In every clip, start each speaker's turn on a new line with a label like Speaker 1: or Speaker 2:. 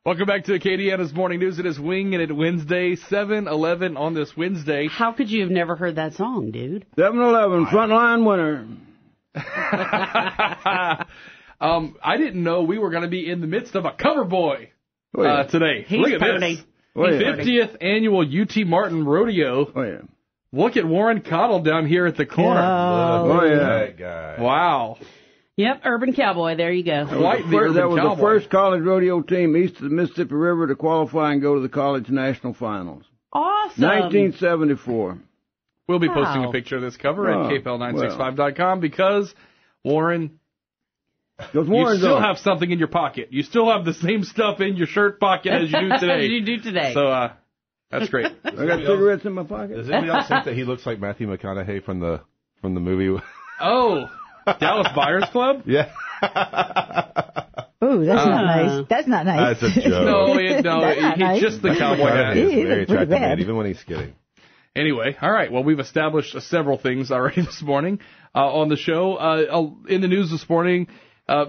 Speaker 1: Welcome back to Acadiana's Morning News. It is Wingin at Wednesday, 7-11 on this Wednesday.
Speaker 2: How could you have never heard that song, dude?
Speaker 3: 7-11, frontline winner.
Speaker 1: I didn't know we were going to be in the midst of a cover boy today.
Speaker 2: He's
Speaker 1: Look at this. The 50th annual UT Martin Rodeo.
Speaker 3: Oh, yeah.
Speaker 1: Look at Warren Cottle down here at the corner.
Speaker 4: That guy.
Speaker 1: Wow.
Speaker 2: Yep, Urban Cowboy. There you go.
Speaker 3: That was the first college rodeo team east of the Mississippi River to qualify and go to the college national finals.
Speaker 2: Awesome.
Speaker 3: 1974.
Speaker 1: We'll be posting a picture of this cover at kpl965.com because, Warren, you still have something in your pocket. You still have the same stuff in your shirt pocket as you do today. So that's great.
Speaker 3: I got cigarettes in my pocket.
Speaker 4: Does anybody else think that he looks like Matthew McConaughey from the movie?
Speaker 1: Oh, Dallas Buyers Club?
Speaker 4: Yeah.
Speaker 5: Ooh, that's not nice. That's not nice.
Speaker 4: That's a joke.
Speaker 1: No, it's just the cowboy hat.
Speaker 4: He's a very attractive man, even when he's kidding.
Speaker 1: Anyway, all right. Well, we've established several things already this morning on the show. In the news this morning,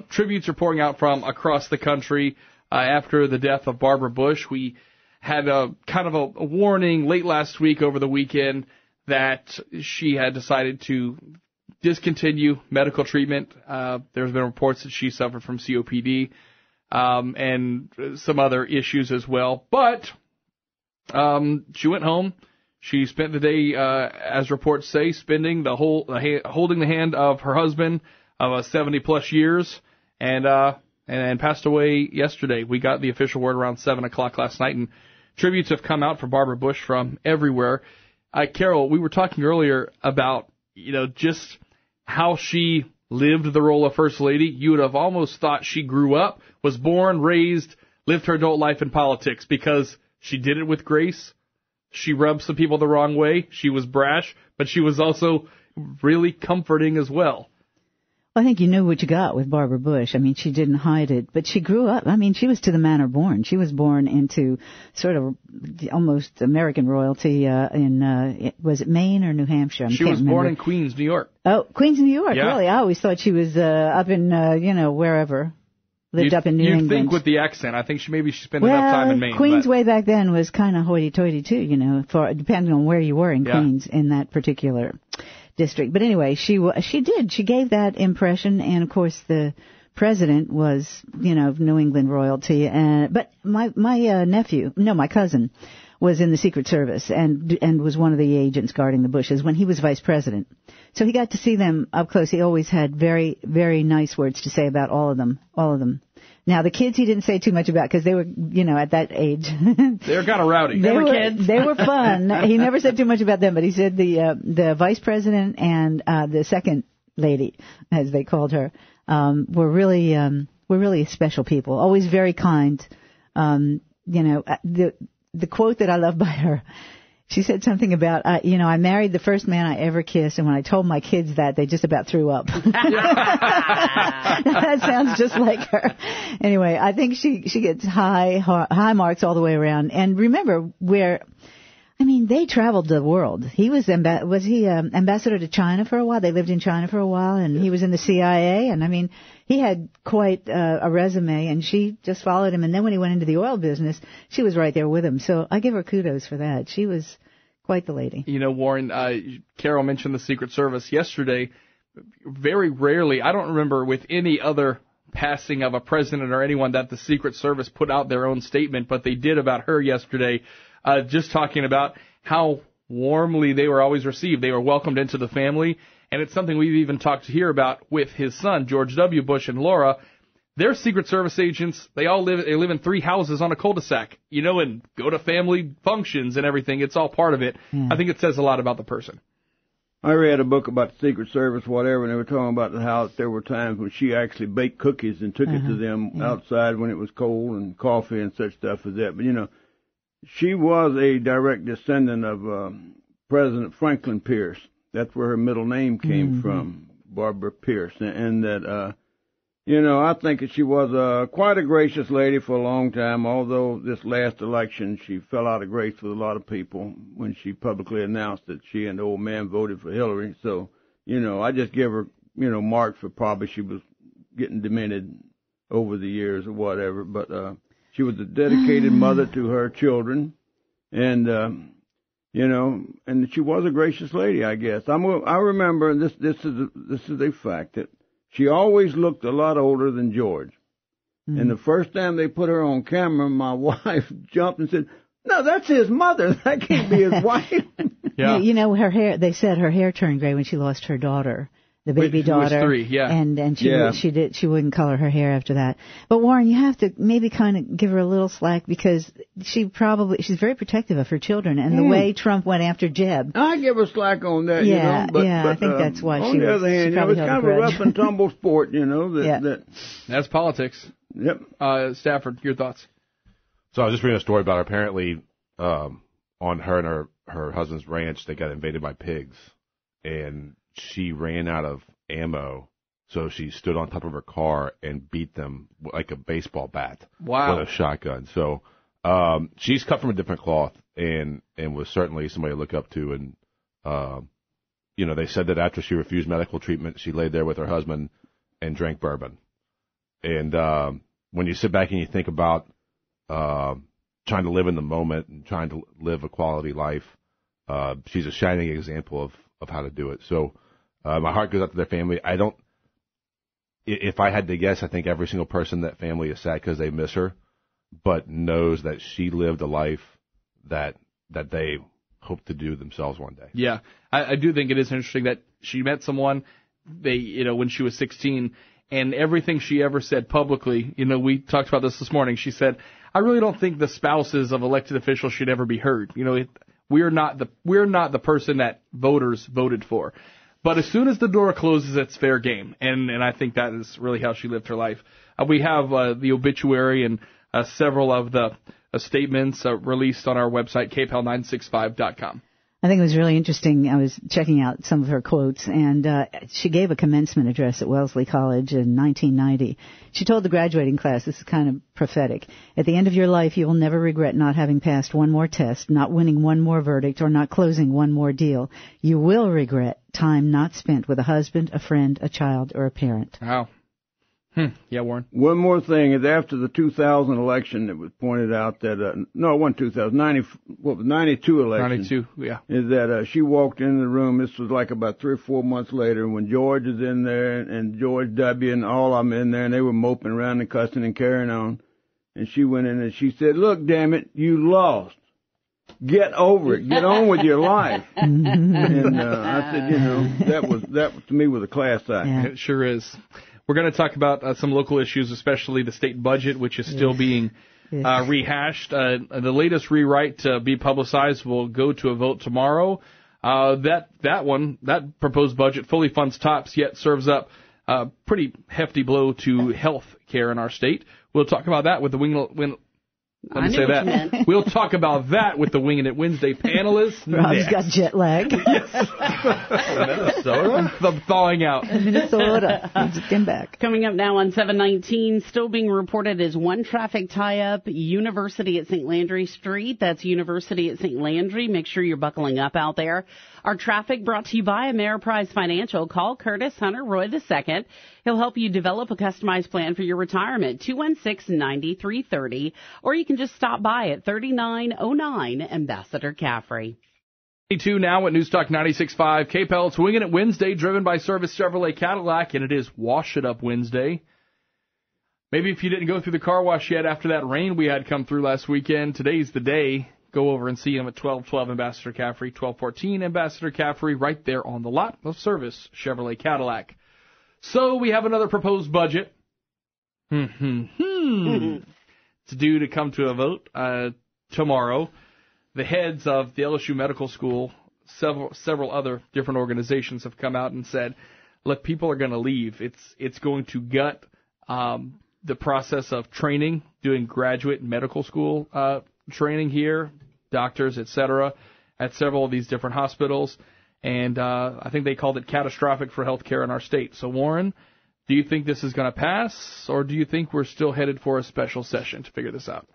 Speaker 1: tributes are pouring out from across the country after the death of Barbara Bush. We had a kind of a warning late last week over the weekend that she had decided to discontinue medical treatment. There's been reports that she suffered from COPD and some other issues as well. But she went home. She spent the day, as reports say, holding the hand of her husband of 70-plus years, and passed away yesterday. We got the official word around 7 o'clock last night, and tributes have come out for Barbara Bush from everywhere. Carol, we were talking earlier about, just how she lived the role of First Lady. You would have almost thought she grew up, was born, raised, lived her adult life in politics because she did it with grace. She rubbed some people the wrong way. She was brash, but she was also really comforting as well.
Speaker 5: I think you knew what you got with Barbara Bush. I mean, she didn't hide it, but she grew up. I mean, she was to the manner born. She was born into sort of almost American royalty was it Maine or New Hampshire?
Speaker 1: She was born in Queens, New York.
Speaker 5: Oh, Queens, New York,
Speaker 1: yeah.
Speaker 5: Really? I always thought she was up in, wherever. Lived up in New England.
Speaker 1: You'd think with the accent. I think she spent enough time in Maine.
Speaker 5: Queens way back then was kind of hoity-toity, too, depending on where you were in Queens in that particular district. But anyway, she did. She gave that impression, and of course the president was, of New England royalty. But my cousin was in the Secret Service and was one of the agents guarding the Bushes when he was vice president. So he got to see them up close. He always had very, very nice words to say about all of them. Now, the kids he didn't say too much about because they were, at that age.
Speaker 1: They were kind of rowdy.
Speaker 5: They were kids. They were fun. He never said too much about them, but he said the vice president and the second lady, as they called her, were really special people. Always very kind. The quote that I love by her. She said something about, I married the first man I ever kissed, and when I told my kids that, they just about threw up. That sounds just like her. Anyway, I think she gets high marks all the way around. And remember, they traveled the world. He was ambassador to China for a while. They lived in China for a while, and he was in the CIA. And he had quite a resume, and she just followed him. And then when he went into the oil business, she was right there with him. So I give her kudos for that. She was quite the lady.
Speaker 1: Warren, Carol mentioned the Secret Service yesterday. Very rarely, I don't remember with any other passing of a president or anyone that the Secret Service put out their own statement, but they did about her yesterday. Just talking about how warmly they were always received. They were welcomed into the family, and it's something we've even talked here about with his son, George W. Bush and Laura. They're Secret Service agents. They live in 3 houses on a cul-de-sac, and go to family functions and everything. It's all part of it. Yeah. I think it says a lot about the person.
Speaker 3: I read a book about the Secret Service, whatever, and they were talking about how there were times when she actually baked cookies and took it to them outside when it was cold, and coffee and such stuff as that. But, she was a direct descendant of President Franklin Pierce. That's where her middle name came from, Barbara Pierce. And that, I think that she was quite a gracious lady for a long time, although this last election she fell out of grace with a lot of people when she publicly announced that she and the old man voted for Hillary. So, I just give her, marks for probably she was getting demented over the years or whatever. But She was a dedicated mother to her children, and and she was a gracious lady, I guess. I remember, and this is a fact, that she always looked a lot older than George. Mm. And the first time they put her on camera, my wife jumped and said, "No, that's his mother. That can't be his wife."
Speaker 5: Yeah. Her hair. They said her hair turned gray when she lost her daughter. The baby daughter,
Speaker 1: was 3, yeah.
Speaker 5: and she wouldn't color her hair after that. But Warren, you have to maybe kind of give her a little slack because she's very protective of her children, and the way Trump went after Jeb.
Speaker 3: I give her slack on that, but
Speaker 5: I think that's why
Speaker 3: on the other hand, it's kind of a rough and tumble sport,
Speaker 1: That's politics.
Speaker 3: Yep.
Speaker 1: Stafford, your thoughts?
Speaker 4: So I was just reading a story about her. Apparently, on her and her husband's ranch, they got invaded by pigs, and she ran out of ammo, so she stood on top of her car and beat them like a baseball bat with a shotgun. So she's cut from a different cloth and was certainly somebody to look up to. And, they said that after she refused medical treatment, she laid there with her husband and drank bourbon. And when you sit back and you think about trying to live in the moment and trying to live a quality life, she's a shining example of how to do it. So my heart goes out to their family. If I had to guess, I think every single person in that family is sad because they miss her, but knows that she lived a life that they hope to do themselves one day.
Speaker 1: Yeah, I do think it is interesting that she met someone, when she was 16, and everything she ever said publicly, we talked about this morning. She said, "I really don't think the spouses of elected officials should ever be heard. We're not the person that voters voted for." But as soon as the door closes, it's fair game, and I think that is really how she lived her life. We have the obituary and several of the statements released on our website, kpel965.com.
Speaker 5: I think it was really interesting. I was checking out some of her quotes, and she gave a commencement address at Wellesley College in 1990. She told the graduating class, this is kind of prophetic, "At the end of your life, you will never regret not having passed one more test, not winning one more verdict, or not closing one more deal. You will regret time not spent with a husband, a friend, a child, or a parent."
Speaker 1: Wow. Yeah, Warren.
Speaker 3: One more thing is after the 2000 election, it was pointed out that no, it wasn't 2000, 92 election.
Speaker 1: 92, yeah.
Speaker 3: Is that she walked in the room. This was like about 3 or 4 months later when George is in there and George W. and all of them in there, and they were moping around and cussing and carrying on. And she went in and she said, "Look, damn it, you lost. Get over it. Get on with your life." And I said, that to me was a class act.
Speaker 5: Yeah.
Speaker 1: It sure is. We're going to talk about some local issues, especially the state budget, which is still being rehashed. The latest rewrite to be publicized will go to a vote tomorrow. That proposed budget fully funds TOPS, yet serves up a pretty hefty blow to health care in our state. We'll talk about that with the We'll talk about that with the Wingin' It Wednesday panelists.
Speaker 5: Rob's got jet lag.
Speaker 4: Minnesota?
Speaker 1: The thawing out.
Speaker 5: Minnesota. He just came back.
Speaker 2: Coming up now on 719, still being reported as one traffic tie-up, University at St. Landry Street. That's University at St. Landry. Make sure you're buckling up out there. Our traffic brought to you by Ameriprise Financial. Call Curtis Hunter Roy II. He'll help you develop a customized plan for your retirement, 216-9330. Or you can just stop by at 3909 Ambassador Caffrey.
Speaker 1: 22 now at Newstalk 96.5 KPEL. It's Wingin' It Wednesday, driven by Service Chevrolet Cadillac, and it is Wash It Up Wednesday. Maybe if you didn't go through the car wash yet after that rain we had come through last weekend, today's the day. Go over and see him at 1212 Ambassador Caffrey, 1214 Ambassador Caffrey, right there on the lot of Service Chevrolet Cadillac. So we have another proposed budget. It's due to come to a vote tomorrow. The heads of the LSU Medical School, several other different organizations have come out and said, look, people are going to leave. It's going to gut the process of training, doing graduate medical school training here, doctors, etc., at several of these different hospitals. And I think they called it catastrophic for healthcare in our state. So, Warren, do you think this is going to pass, or do you think we're still headed for a special session to figure this out?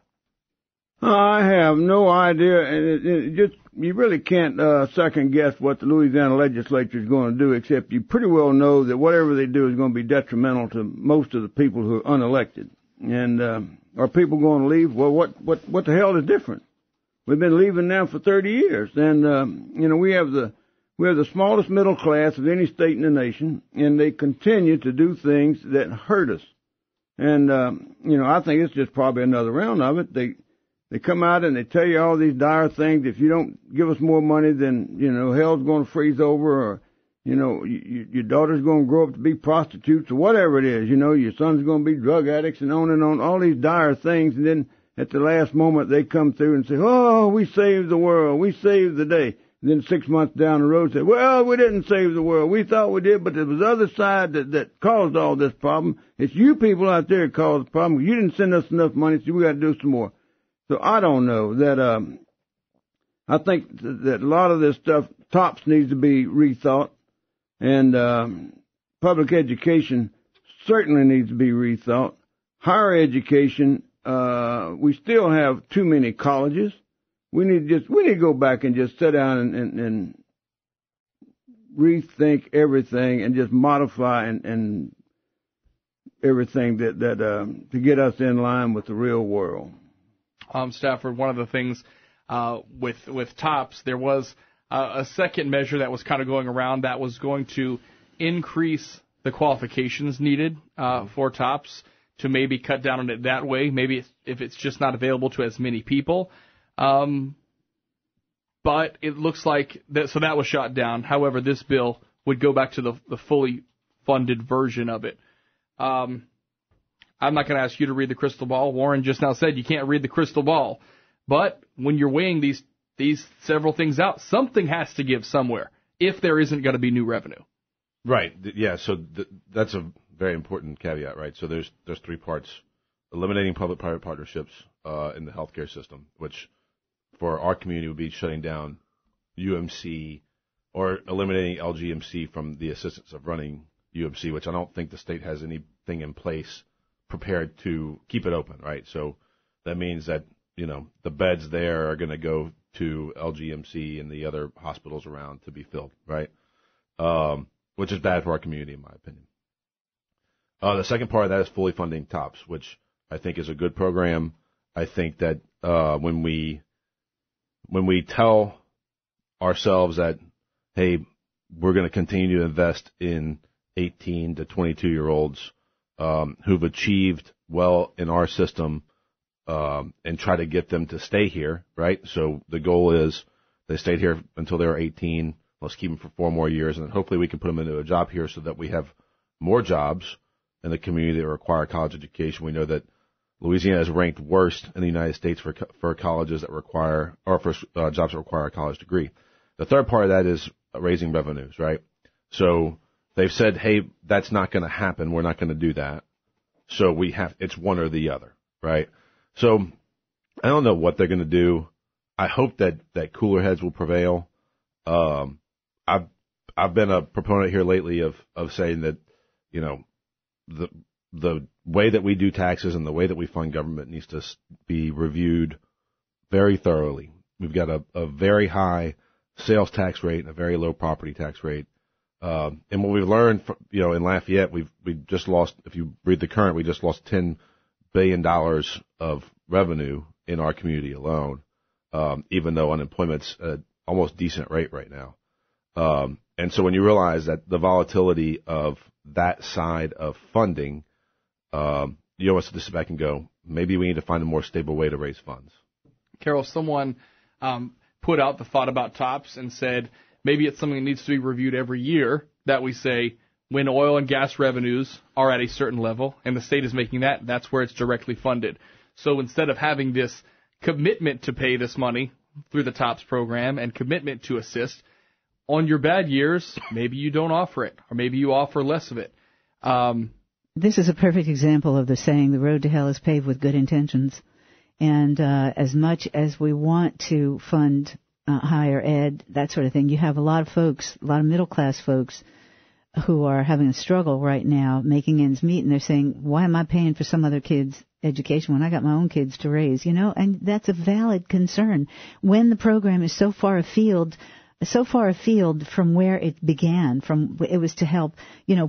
Speaker 3: I have no idea, and you really can't second guess what the Louisiana legislature is going to do, except you pretty well know that whatever they do is going to be detrimental to most of the people who are unelected. And are people going to leave? Well, what the hell is different? We've been leaving now for 30 years, and we have the smallest middle class of any state in the nation, and they continue to do things that hurt us. And I think it's just probably another round of it. They come out and they tell you all these dire things. If you don't give us more money, then hell's going to freeze over, or your daughter's going to grow up to be prostitutes, or whatever it is. Your son's going to be drug addicts, and on. All these dire things, and then at the last moment they come through and say, "Oh, we saved the world, we saved the day." And then 6 months down the road say, "Well, we didn't save the world. We thought we did, but there was the other side that caused all this problem. It's you people out there that caused the problem. You didn't send us enough money, so we got to do some more." So I don't know that. I think that a lot of this stuff, TOPS needs to be rethought, and public education certainly needs to be rethought. Higher education, we still have too many colleges. We need to go back and just sit down and rethink everything and just modify and everything that to get us in line with the real world.
Speaker 1: Stafford, one of the things with TOPS, there was a second measure that was kind of going around that was going to increase the qualifications needed for TOPS to maybe cut down on it that way. Maybe if it's just not available to as many people. But it looks like that was shot down. However, this bill would go back to the fully funded version of it. I'm not going to ask you to read the crystal ball. Warren just now said you can't read the crystal ball. But when you're weighing these several things out, something has to give somewhere if there isn't going to be new revenue.
Speaker 4: Right. Yeah. So that's a very important caveat, right? So there's three parts: eliminating public-private partnerships in the healthcare system, which for our community would be shutting down UMC or eliminating LGMC from the assistance of running UMC, which I don't think the state has anything in place prepared to keep it open, right? So that means that, the beds there are going to go to LGMC and the other hospitals around to be filled, right? Which is bad for our community, in my opinion. The second part of that is fully funding TOPS, which I think is a good program. I think that when we tell ourselves that, hey, we're going to continue to invest in 18 to 22-year-olds who've achieved well in our system and try to get them to stay here, right? So the goal is they stayed here until they were 18. Let's keep them for 4 more years, and hopefully we can put them into a job here so that we have more jobs in the community that require college education. We know that Louisiana is ranked worst in the United States for colleges that require, or for jobs that require a college degree. The third part of that is raising revenues, right? So they've said, hey, that's not going to happen. We're not going to do that. So it's one or the other, right? So I don't know what they're going to do. I hope that cooler heads will prevail. I've been a proponent here lately of saying that, the way that we do taxes and the way that we fund government needs to be reviewed very thoroughly. We've got a very high sales tax rate and a very low property tax rate. And what we've learned, in Lafayette, we just lost, if you read the Current, we just lost $10 billion of revenue in our community alone, even though unemployment's at almost decent rate right now. And so when you realize that the volatility of that side of funding, you almost have to sit back and go, maybe we need to find a more stable way to raise funds.
Speaker 1: Carol, someone put out the thought about TOPS and said maybe it's something that needs to be reviewed every year, that we say when oil and gas revenues are at a certain level and the state is making that's where it's directly funded. So instead of having this commitment to pay this money through the TOPS program and commitment to assist, on your bad years, maybe you don't offer it, or maybe you offer less of it.
Speaker 5: This is a perfect example of the saying, the road to hell is paved with good intentions. And as much as we want to fund higher ed, that sort of thing, you have a lot of folks, a lot of middle-class folks who are having a struggle right now making ends meet, and they're saying, why am I paying for some other kid's education when I got my own kids to raise, And that's a valid concern. When the program is so far afield from where it began, it was to help,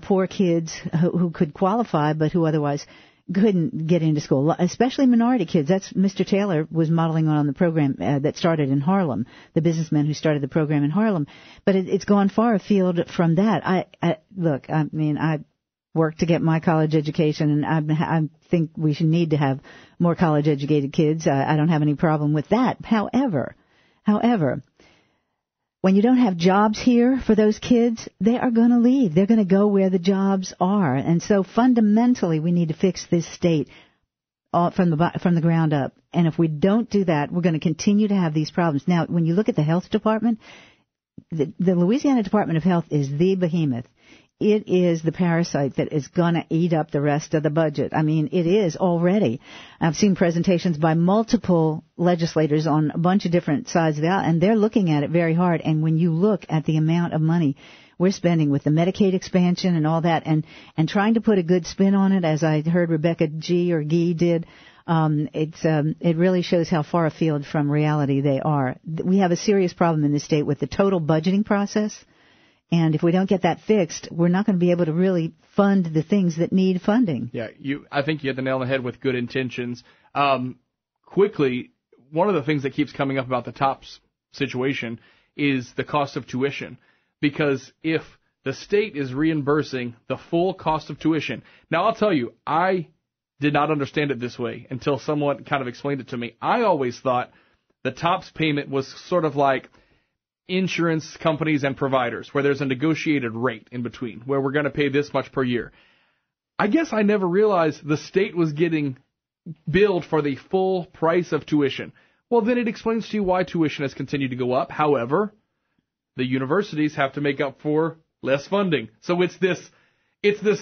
Speaker 5: poor kids who could qualify but who otherwise couldn't get into school, especially minority kids. That's Mr. Taylor was modeling on the program that started in Harlem, the businessman who started the program in Harlem. But it's gone far afield from that. I worked to get my college education, and I think we should need to have more college-educated kids. I don't have any problem with that. However, when you don't have jobs here for those kids, they are going to leave. They're going to go where the jobs are. And so fundamentally, we need to fix this state from the ground up. And if we don't do that, we're going to continue to have these problems. Now, when you look at the health department, the Louisiana Department of Health is the behemoth. It is the parasite that is going to eat up the rest of the budget. I mean, it is already. I've seen presentations by multiple legislators on a bunch of different sides of the aisle, and they're looking at it very hard. And when you look at the amount of money we're spending with the Medicaid expansion and all that, and trying to put a good spin on it, as I heard Rebecca Gee did, it really shows how far afield from reality they are. We have a serious problem in this state with the total budgeting process. And if we don't get that fixed, we're not going to be able to really fund the things that need funding.
Speaker 1: Yeah, I think you hit the nail on the head with good intentions. Quickly, one of the things that keeps coming up about the TOPS situation is the cost of tuition. Because if the state is reimbursing the full cost of tuition, now I'll tell you, I did not understand it this way until someone kind of explained it to me. I always thought the TOPS payment was sort of like insurance companies and providers, where there's a negotiated rate in between, where we're going to pay this much per year. I guess I never realized the state was getting billed for the full price of tuition. Well, then it explains to you why tuition has continued to go up. However, the universities have to make up for less funding. So it's this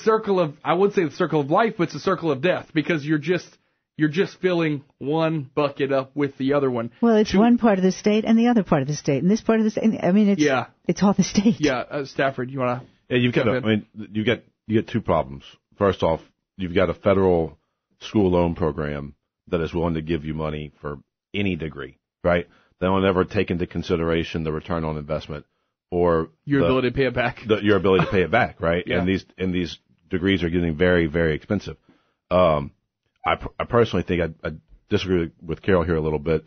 Speaker 1: circle of, I would say the circle of life, but it's a circle of death, because you're just filling one bucket up with the other one.
Speaker 5: Well, it's one part of the state and the other part of the state, and this part of the state. I mean, it's all the state.
Speaker 1: Yeah, Stafford, you want to?
Speaker 4: Yeah, you get two problems. First off, you've got a federal school loan program that is willing to give you money for any degree, right? They don't ever take into consideration the return on investment or
Speaker 1: your ability to pay it back.
Speaker 4: Your ability to pay it back, right?
Speaker 1: Yeah.
Speaker 4: And these degrees are getting very, very expensive. I personally think I disagree with Carol here a little bit.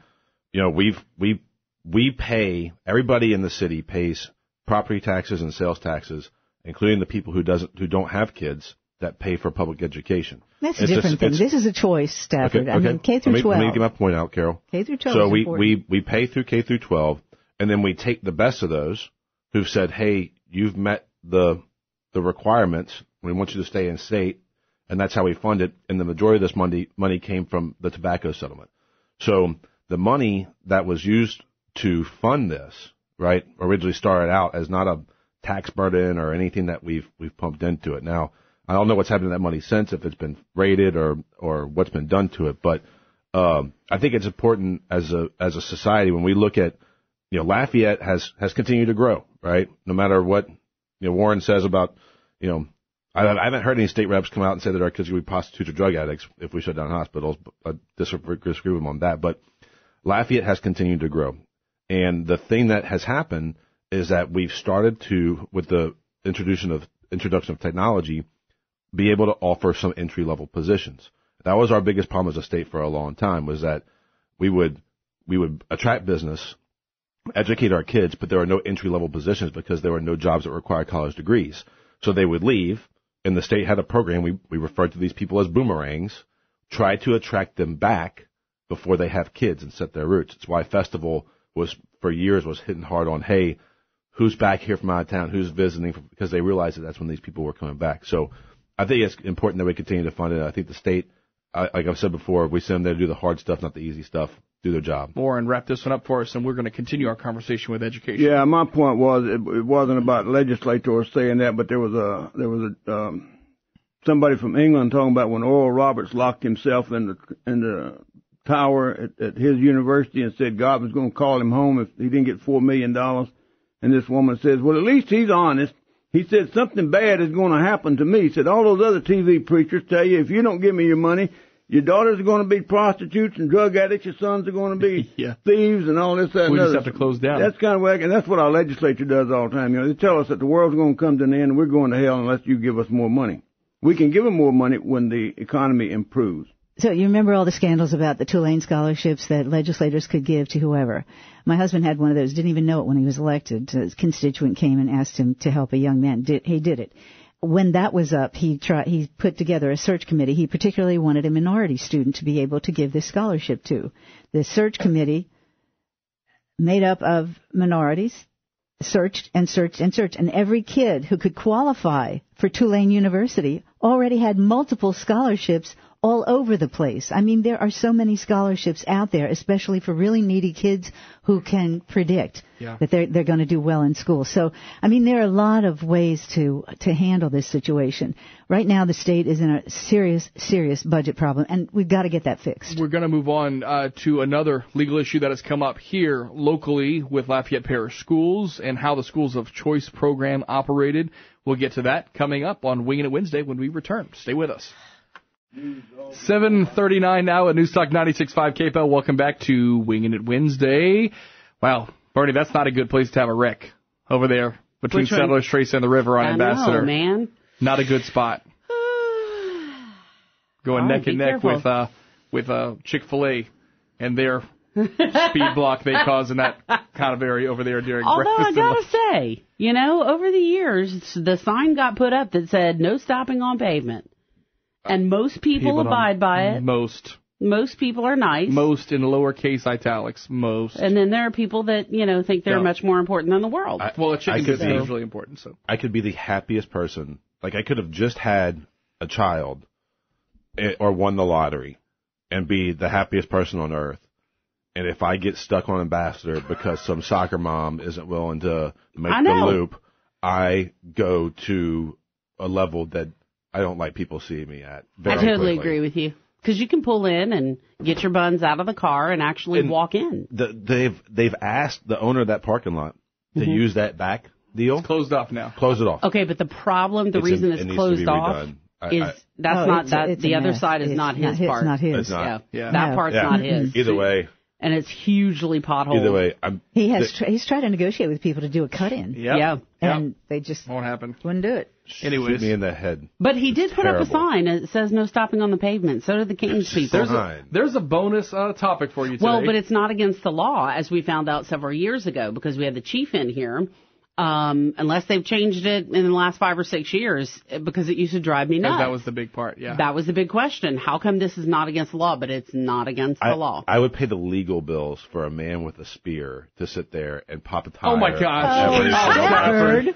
Speaker 4: You know, we pay, everybody in the city pays property taxes and sales taxes, including the people who don't have kids that pay for public education.
Speaker 5: That's a different thing. This is a choice, Stafford.
Speaker 4: Okay.
Speaker 5: I mean, K through 12.
Speaker 4: Let me get my point out, Carol.
Speaker 5: K through 12.
Speaker 4: So
Speaker 5: is important.
Speaker 4: we pay through K through 12, and then we take the best of those who've said, hey, you've met the requirements. We want you to stay in state. And that's how we fund it. And the majority of this money came from the tobacco settlement. So the money that was used to fund this, right, originally started out as not a tax burden or anything that we've pumped into it. Now, I don't know what's happened to that money since, if it's been raided or what's been done to it. But I think it's important as a society when we look at, you know, Lafayette has continued to grow, right? No matter what, you know, Warren says about, you know, I haven't heard any state reps come out and say that our kids are going to be prostitutes or drug addicts if we shut down hospitals. I disagree with them on that. But Lafayette has continued to grow. And the thing that has happened is that we've started to, with the introduction of technology, be able to offer some entry-level positions. That was our biggest problem as a state for a long time, was that we would attract business, educate our kids, but there were no entry-level positions because there were no jobs that required college degrees. So they would leave. And the state had a program, we referred to these people as boomerangs, try to attract them back before they have kids and set their roots. It's why Festival for years was hitting hard on, hey, who's back here from out of town, who's visiting, because they realized that that's when these people were coming back. So I think it's important that we continue to fund it. I think the state, like I've said before, we send them there to do the hard stuff, not the easy stuff. Do their job.
Speaker 1: Warren, wrap this one up for us, and we're going to continue our conversation with education.
Speaker 3: Yeah, my point was it wasn't about legislators saying that, but there was somebody from England talking about when Oral Roberts locked himself in the tower at his university and said God was going to call him home if he didn't get $4 million. And this woman says, well, at least he's honest. He said something bad is going to happen to me. He said all those other TV preachers tell you if you don't give me your money, your daughters are going to be prostitutes and drug addicts. Your sons are going to be thieves and all this, that, and
Speaker 1: we
Speaker 3: other.
Speaker 1: just have to close down.
Speaker 3: That's kind of whack, and that's what our legislature does all the time. You know, they tell us that the world's going to come to an end and we're going to hell unless you give us more money. We can give them more money when the economy improves.
Speaker 5: So you remember all the scandals about the Tulane scholarships that legislators could give to whoever. My husband had one of those, didn't even know it when he was elected. His constituent came and asked him to help a young man. He did it. When that was up, he put together a search committee. He particularly wanted a minority student to be able to give this scholarship to. The search committee, made up of minorities, searched and searched and searched. And every kid who could qualify for Tulane University already had multiple scholarships all over the place. I mean, there are so many scholarships out there, especially for really needy kids who can predict that they're going to do well in school. So, I mean, there are a lot of ways to handle this situation. Right now, the state is in a serious budget problem, and we've got to get that fixed.
Speaker 1: We're going to move on to another legal issue that has come up here locally with Lafayette Parish Schools and how the Schools of Choice program operated. We'll get to that coming up on Wingin' It Wednesday when we return. Stay with us. 7:39 now at News Talk 96.5 KPEL. Welcome back to Wingin' It Wednesday. Wow, Bernie, that's not a good place to have a wreck over there between Settlers Trace and the river on Ambassador.
Speaker 2: I know, man.
Speaker 1: Not a good spot. Going neck and neck with Chick-fil-A and their speed block they cause in that kind of area over there during breakfast.
Speaker 2: Although I gotta say, over the years, the sign got put up that said no stopping on pavement. And most people abide by it. Most people are nice.
Speaker 1: Most in lowercase italics. Most.
Speaker 2: And then there are people that, think they're much more important than the world.
Speaker 1: A chicken is really important. So
Speaker 4: I could be the happiest person. Like, I could have just had a child or won the lottery and be the happiest person on earth. And if I get stuck on Ambassador because some soccer mom isn't willing to make the loop, I go to a level that I don't like people seeing me at.
Speaker 2: I totally agree with you. Because you can pull in and get your buns out of the car and actually walk in.
Speaker 4: They've asked the owner of that parking lot to use that back deal.
Speaker 1: It's closed off now.
Speaker 4: Close it off.
Speaker 2: Okay, but the problem, the reason it's closed off is the other side is not his part.
Speaker 5: It's not his.
Speaker 4: It's not.
Speaker 2: That part's not his.
Speaker 4: Either way.
Speaker 2: And it's hugely potholed.
Speaker 4: Either way,
Speaker 5: he's tried to negotiate with people to do a cut-in. And they just
Speaker 1: won't happen.
Speaker 5: Wouldn't do it.
Speaker 1: Anyways,
Speaker 4: shoot me in the head.
Speaker 2: But he did put up a sign that says no stopping on the pavement. So did the Kings people.
Speaker 1: There's a bonus topic for you today.
Speaker 2: Well, but it's not against the law, as we found out several years ago, because we had the chief in here. Unless they've changed it in the last 5 or 6 years, because it used to drive me nuts.
Speaker 1: That was the big part,
Speaker 2: That was the big question. How come this is not against the law, but it's not against the law?
Speaker 4: I would pay the legal bills for a man with a spear to sit there and pop a tire.
Speaker 1: Oh, my gosh.
Speaker 5: Stafford.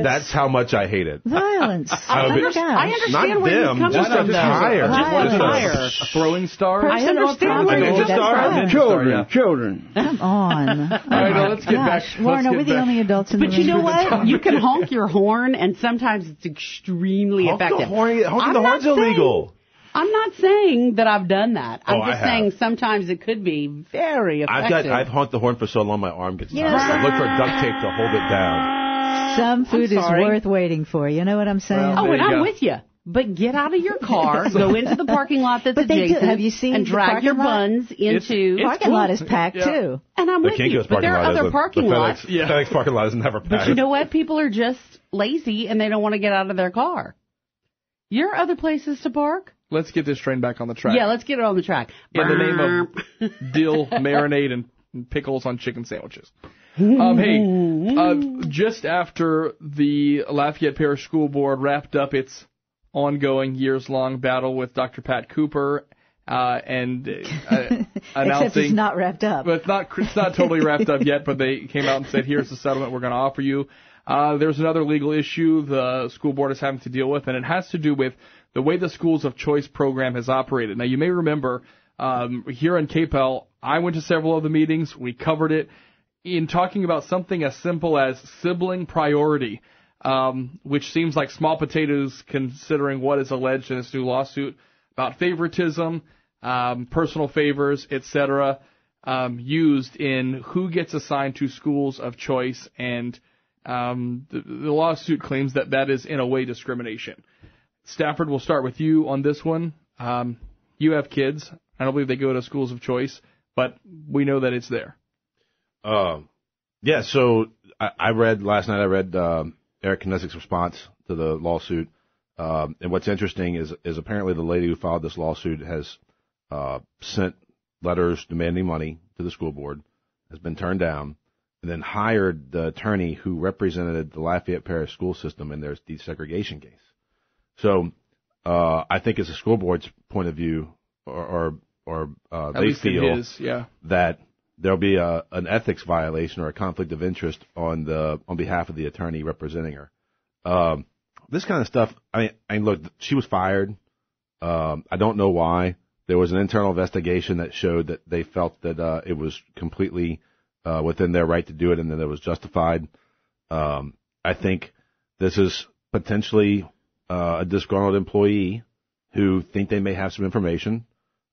Speaker 4: That's how much I hate it.
Speaker 5: Violence.
Speaker 2: I understand where you're coming
Speaker 4: just
Speaker 2: from.
Speaker 4: a tire.
Speaker 2: Just a tire.
Speaker 1: A throwing star?
Speaker 2: I understand where you're
Speaker 3: Children.
Speaker 5: Come on.
Speaker 1: All right, let's get back.
Speaker 5: Lauren, are we the only adults in the room?
Speaker 2: But you know what? You can honk your horn, and sometimes it's extremely effective.
Speaker 4: Honking the horn's illegal.
Speaker 2: I'm not saying that I've done that. I'm just saying sometimes it could be very effective.
Speaker 4: I've honked the horn for so long my arm gets tired. I look for duct tape to hold it down.
Speaker 5: Some food is worth waiting for. You know what I'm saying?
Speaker 2: And I'm with you. But get out of your car, go into the parking lot that's adjacent,
Speaker 5: have you seen
Speaker 2: and drag your buns into...
Speaker 5: The parking lot is packed, too.
Speaker 2: And I'm with you, but there are other parking lots.
Speaker 4: FedEx parking lot is never packed.
Speaker 2: But you know what? People are just lazy, and they don't want to get out of their car. Your other places to park?
Speaker 1: Let's get this train back on the track.
Speaker 2: Yeah, let's get it on the track.
Speaker 1: In the name of dill, marinade, and pickles on chicken sandwiches. Just after the Lafayette Parish School Board wrapped up its ongoing years-long battle with Dr. Pat Cooper and announcing...
Speaker 5: Except it's not wrapped up.
Speaker 1: But it's not totally wrapped up yet, but they came out and said, here's the settlement we're going to offer you. There's another legal issue the school board is having to deal with, and it has to do with the way the Schools of Choice program has operated. Now, you may remember here in KPEL, I went to several of the meetings. We covered it in talking about something as simple as sibling priority, which seems like small potatoes considering what is alleged in this new lawsuit about favoritism, personal favors, etc., used in who gets assigned to schools of choice, and the lawsuit claims that that is in a way discrimination. Stafford, we'll start with you on this one. You have kids. I don't believe they go to schools of choice, but we know that it's there.
Speaker 4: So I read last night, Eric Knesick's response to the lawsuit. And what's interesting is apparently the lady who filed this lawsuit has sent letters demanding money to the school board, has been turned down, and then hired the attorney who represented the Lafayette Parish school system in their desegregation case. So I think as a school board's point of view, or they feel that there'll be an ethics violation or a conflict of interest on behalf of the attorney representing her. This kind of stuff. I mean, look, she was fired. I don't know why. There was an internal investigation that showed that they felt that it was completely within their right to do it, and that it was justified. I think this is potentially a disgruntled employee who think they may have some information.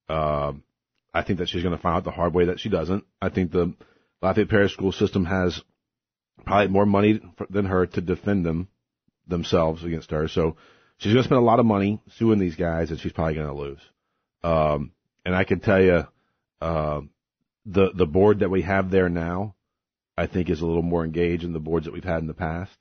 Speaker 4: I think that she's going to find out the hard way that she doesn't. I think the Lafayette Parish school system has probably more money than her to defend themselves against her. So she's going to spend a lot of money suing these guys, and she's probably going to lose. And I can tell you, the board that we have there now, I think is a little more engaged than the boards that we've had in the past.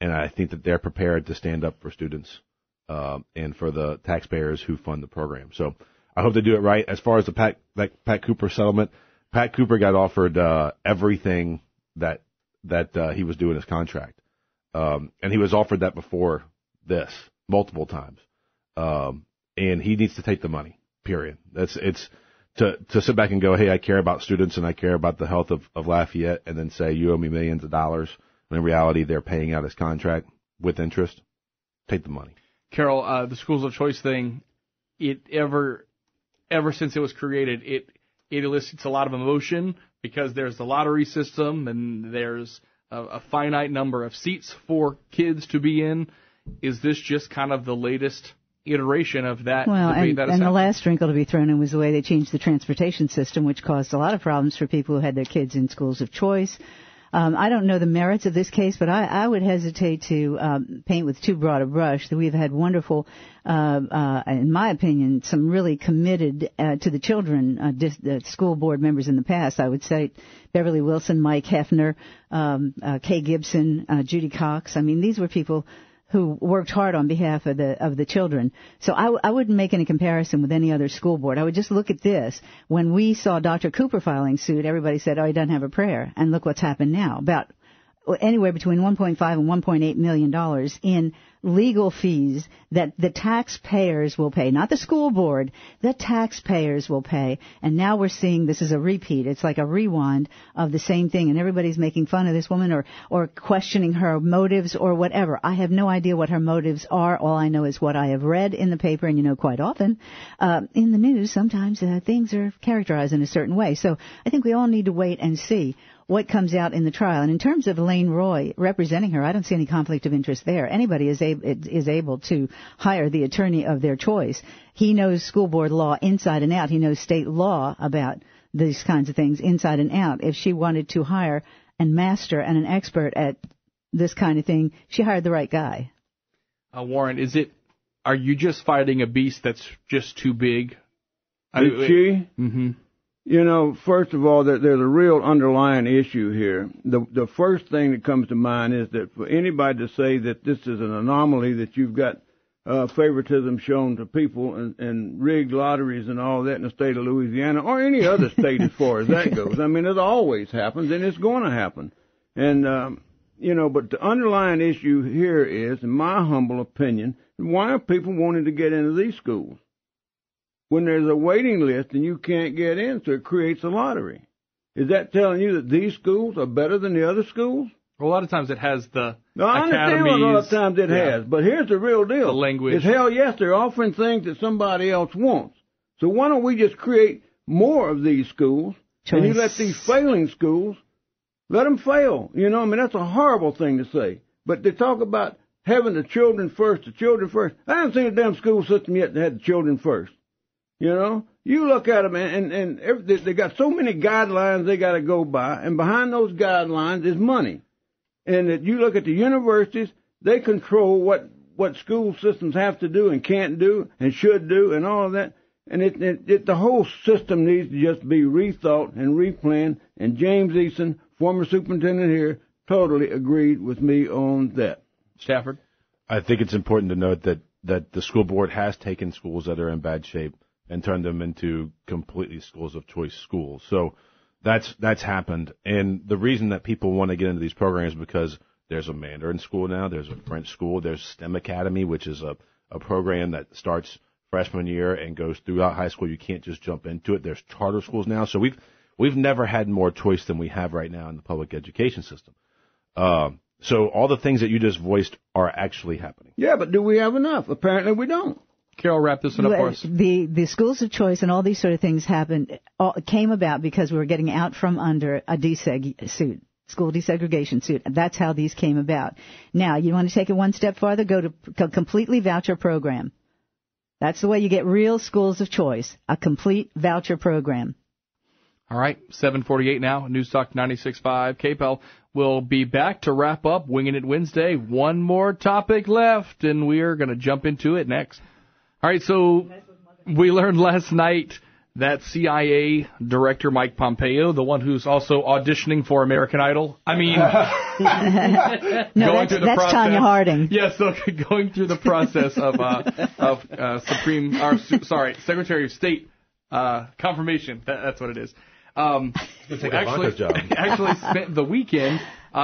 Speaker 4: And I think that they're prepared to stand up for students, and for the taxpayers who fund the program. So I hope they do it right. As far as the Pat Cooper settlement, Pat Cooper got offered, everything that he was doing his contract. And he was offered that before this multiple times. And he needs to take the money, period. It's to sit back and go, hey, I care about students and I care about the health of Lafayette, and then say you owe me millions of dollars, when in reality they're paying out his contract with interest. Take the money.
Speaker 1: Carol, the schools of choice thing, ever since it was created, it elicits a lot of emotion because there's the lottery system and there's a finite number of seats for kids to be in. Is this just kind of the latest iteration of that debate that is happening?
Speaker 5: The last wrinkle to be thrown in was the way they changed the transportation system, which caused a lot of problems for people who had their kids in schools of choice. I don't know the merits of this case, but I would hesitate to paint with too broad a brush. That we've had wonderful, in my opinion, some really committed to the children school board members in the past. I would say Beverly Wilson, Mike Hefner, Kay Gibson, Judy Cox. I mean, these were people who worked hard on behalf of the children. So I wouldn't make any comparison with any other school board. I would just look at this. When we saw Dr. Cooper filing suit, everybody said, oh, he doesn't have a prayer. And look what's happened now. About anywhere between $1.5 and $1.8 million in legal fees that the taxpayers will pay, not the school board, the taxpayers will pay. And now we're seeing this is a repeat. It's like a rewind of the same thing, and everybody's making fun of this woman or questioning her motives or whatever. I have no idea what her motives are. All I know is what I have read in the paper, and quite often in the news, sometimes things are characterized in a certain way. So I think we all need to wait and see what comes out in the trial. And in terms of Elaine Roy representing her, I don't see any conflict of interest there. Anybody is able to hire the attorney of their choice. He knows school board law inside and out. He knows state law about these kinds of things inside and out. If she wanted to hire and master and an expert at this kind of thing, she hired the right guy.
Speaker 1: Warren, are you just fighting a beast that's just too big?
Speaker 3: Is she?
Speaker 1: Mm-hmm.
Speaker 3: First of all, there's a real underlying issue here. The first thing that comes to mind is that for anybody to say that this is an anomaly, that you've got favoritism shown to people and rigged lotteries and all that in the state of Louisiana or any other state as far as that goes. I mean, it always happens, and it's going to happen. And, but the underlying issue here is, in my humble opinion, why are people wanting to get into these schools? When there's a waiting list and you can't get in, so it creates a lottery. Is that telling you that these schools are better than the other schools?
Speaker 1: Well, a lot of times it has the
Speaker 3: I understand what a lot of times it has, but here's the real deal.
Speaker 1: The language.
Speaker 3: It's hell yes, they're offering things that somebody else wants. So why don't we just create more of these schools, and you let these failing schools, let them fail. That's a horrible thing to say. But they talk about having the children first. I haven't seen a damn school system yet that had the children first. You look at them, and they got so many guidelines they got to go by, and behind those guidelines is money. And that you look at the universities, they control what school systems have to do and can't do and should do and all of that. And the whole system needs to just be rethought and replanned. And James Eason, former superintendent here, totally agreed with me on that.
Speaker 1: Stafford?
Speaker 4: I think it's important to note that that the school board has taken schools that are in bad shape and turned them into completely schools of choice schools. So that's happened. And the reason that people want to get into these programs is because there's a Mandarin school now, there's a French school, there's STEM Academy, which is a program that starts freshman year and goes throughout high school. You can't just jump into it. There's charter schools now. So we've never had more choice than we have right now in the public education system. So all the things that you just voiced are actually happening.
Speaker 3: Yeah, but do we have enough? Apparently we don't.
Speaker 1: Carol, wrap this one up for us.
Speaker 5: The schools of choice and all these sort of things came about because we were getting out from under a school desegregation suit. That's how these came about. Now, you want to take it one step farther, go to a completely voucher program. That's the way you get real schools of choice, a complete voucher program.
Speaker 1: All right, 7:48 now, News Talk 96.5. KPEL will be back to wrap up Winging It Wednesday. One more topic left, and we are going to jump into it next. All right, so we learned last night that CIA Director Mike Pompeo, the one who's also auditioning for American Idol,
Speaker 5: no, that's Tanya Harding.
Speaker 1: Yes, so going through the process of Secretary of State confirmation. That's what it is. Actually spent the weekend,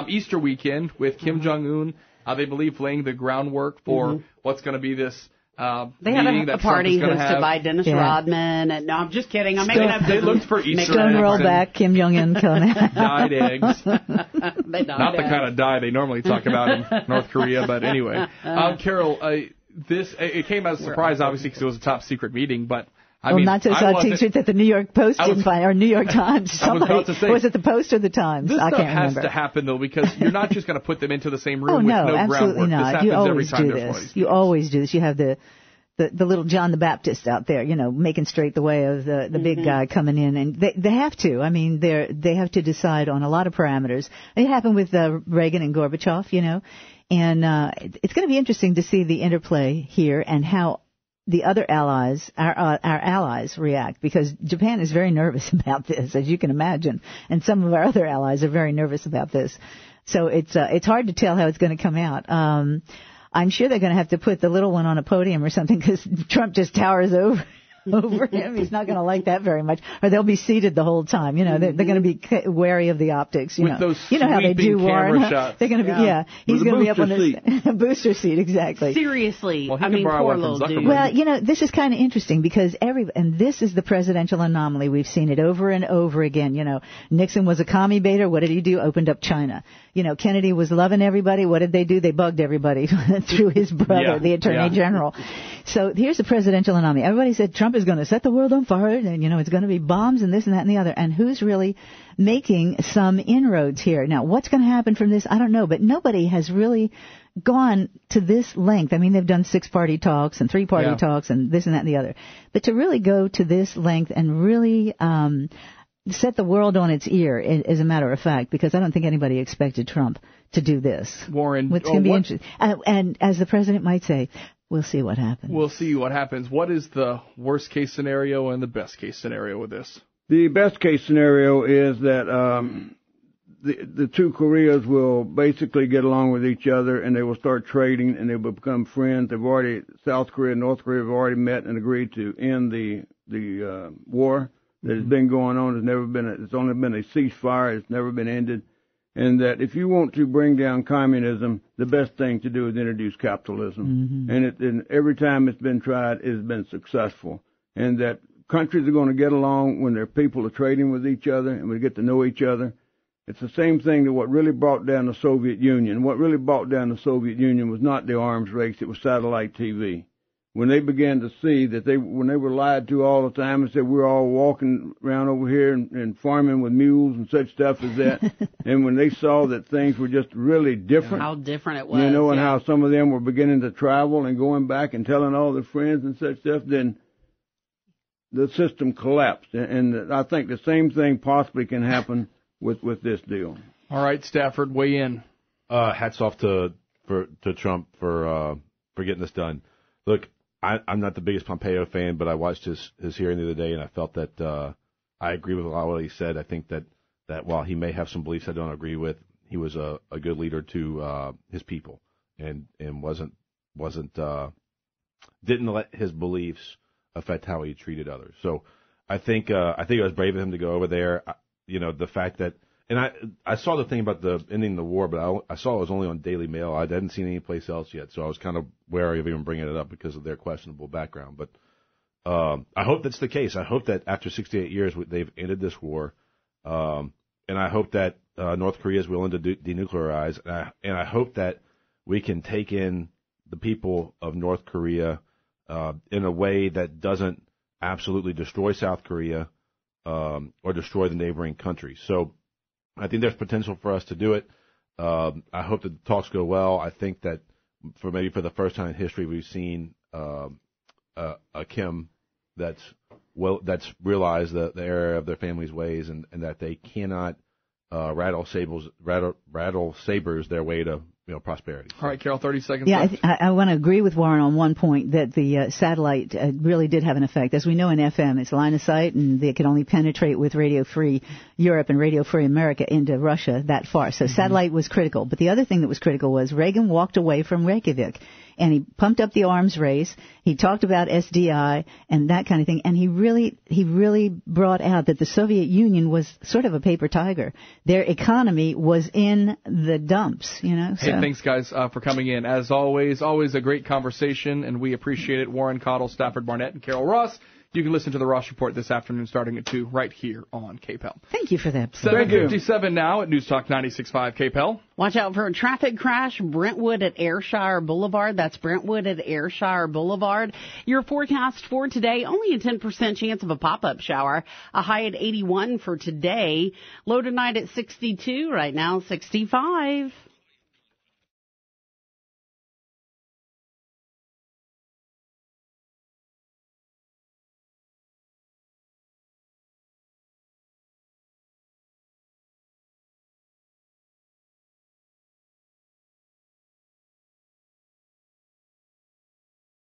Speaker 1: Easter weekend, with Kim Jong-un. They believe laying the groundwork for what's going to be this.
Speaker 2: They had a party hosted by Dennis Rodman. And, no, I'm just kidding. I'm making up.
Speaker 1: They looked for Easter
Speaker 5: eggs. Roll back, Kim Jong-un coming.
Speaker 1: Dyed eggs. Not the kind of dye they normally talk about in North Korea, but anyway. Carol, it came as a surprise, obviously, because it was a top secret meeting, but
Speaker 5: not so secret that the New York Post didn't find, or New York Times. Was it the Post or the Times?
Speaker 1: I can't remember. This stuff has to happen, though, because you're not just going to put them into the same room with no
Speaker 5: absolutely
Speaker 1: groundwork.
Speaker 5: Not.
Speaker 1: This happens every time there's one of these.
Speaker 5: You always do this. You have the little John the Baptist out there, making straight the way of the big guy coming in, and they have to. I mean, they have to decide on a lot of parameters. It happened with Reagan and Gorbachev, and it's going to be interesting to see the interplay here and how the other allies, our allies, react, because Japan is very nervous about this, as you can imagine, and some of our other allies are very nervous about this. So it's hard to tell how it's going to come out. I'm sure they're going to have to put the little one on a podium or something, because Trump just towers over him. He's not going to like that very much. Or they'll be seated the whole time. They're going to be wary of the optics.
Speaker 1: With those
Speaker 5: how they do, Warren.
Speaker 1: Shots.
Speaker 5: They're going to be, he's going to be up on a booster seat, exactly.
Speaker 2: Seriously.
Speaker 1: Well,
Speaker 2: poor little dude.
Speaker 5: Well, this is kind of interesting because and this is the presidential anomaly. We've seen it over and over again. Nixon was a commie baiter. What did he do? Opened up China. Kennedy was loving everybody. What did they do? They bugged everybody through his brother, the Attorney General. So here's the presidential anomaly. Everybody said Trump is going to set the world on fire, and it's going to be bombs and this and that and the other. And who's really making some inroads here? Now, what's going to happen from this? I don't know, but nobody has really gone to this length. I mean, they've done 6-party talks and 3-party talks and this and that and the other. But to really go to this length and really set the world on its ear, as a matter of fact, because I don't think anybody expected Trump to do this.
Speaker 1: Warren,
Speaker 5: it's going to be interesting. And as the president might say, we'll see what happens.
Speaker 1: We'll see what happens. What is the worst case scenario and the best case scenario with this?
Speaker 3: The best case scenario is that the two Koreas will basically get along with each other, and they will start trading, and they will become friends. South Korea and North Korea have already met and agreed to end the war that has been going on. It's only been a ceasefire. It's never been ended. And that if you want to bring down communism, the best thing to do is introduce capitalism. Mm-hmm. And every time it's been tried, it has been successful. And that countries are going to get along when their people are trading with each other and we get to know each other. It's the same thing that what really brought down the Soviet Union. What really brought down the Soviet Union was not the arms race, it was satellite TV. When they began to see that when they were lied to all the time and said we're all walking around over here and farming with mules and such stuff as that, and when they saw that things were just really different.
Speaker 2: How different it was.
Speaker 3: And how some of them were beginning to travel and going back and telling all their friends and such stuff, then the system collapsed. And I think the same thing possibly can happen with this deal.
Speaker 1: All right, Stafford, weigh in.
Speaker 4: Hats off to Trump for getting this done. Look, I'm not the biggest Pompeo fan, but I watched his hearing the other day, and I felt that I agree with a lot of what he said. I think that while he may have some beliefs I don't agree with, he was a good leader to his people, and wasn't didn't let his beliefs affect how he treated others. So I think it was brave of him to go over there. The fact that, and I saw the thing about the ending the war, but I saw it was only on Daily Mail. I hadn't seen it anyplace else yet, so I was kind of wary of even bringing it up because of their questionable background. But I hope that's the case. I hope that after 68 years they've ended this war, and I hope that North Korea is willing to denuclearize, and I hope that we can take in the people of North Korea in a way that doesn't absolutely destroy South Korea or destroy the neighboring countries. So I think there's potential for us to do it. I hope that the talks go well. I think that for the first time in history, we've seen a Kim that's realized the error of their family's ways and that they cannot rattle sabers their way to prosperity.
Speaker 1: All right, Carol, 30 seconds
Speaker 5: Yeah,
Speaker 1: left.
Speaker 5: I want to agree with Warren on one point, that the satellite really did have an effect. As we know in FM, it's line of sight, and they could only penetrate with Radio Free Europe and Radio Free America into Russia that far. So satellite was critical. But the other thing that was critical was Reagan walked away from Reykjavik, and he pumped up the arms race. He talked about SDI and that kind of thing, and he really brought out that the Soviet Union was sort of a paper tiger. Their economy was in the dumps, So.
Speaker 1: Hey, thanks, guys, for coming in. As always a great conversation, and we appreciate it. Warren Cottle, Stafford Barnett, and Carol Ross. You can listen to the Ross Report this afternoon starting at 2 right here on KPEL.
Speaker 5: Thank you for that.
Speaker 1: 7:57 now at News Talk 96.5 KPEL.
Speaker 2: Watch out for a traffic crash, Brentwood at Ayrshire Boulevard. That's Brentwood at Ayrshire Boulevard. Your forecast for today, only a 10% chance of a pop-up shower. A high at 81 for today. Low tonight at 62, right now 65.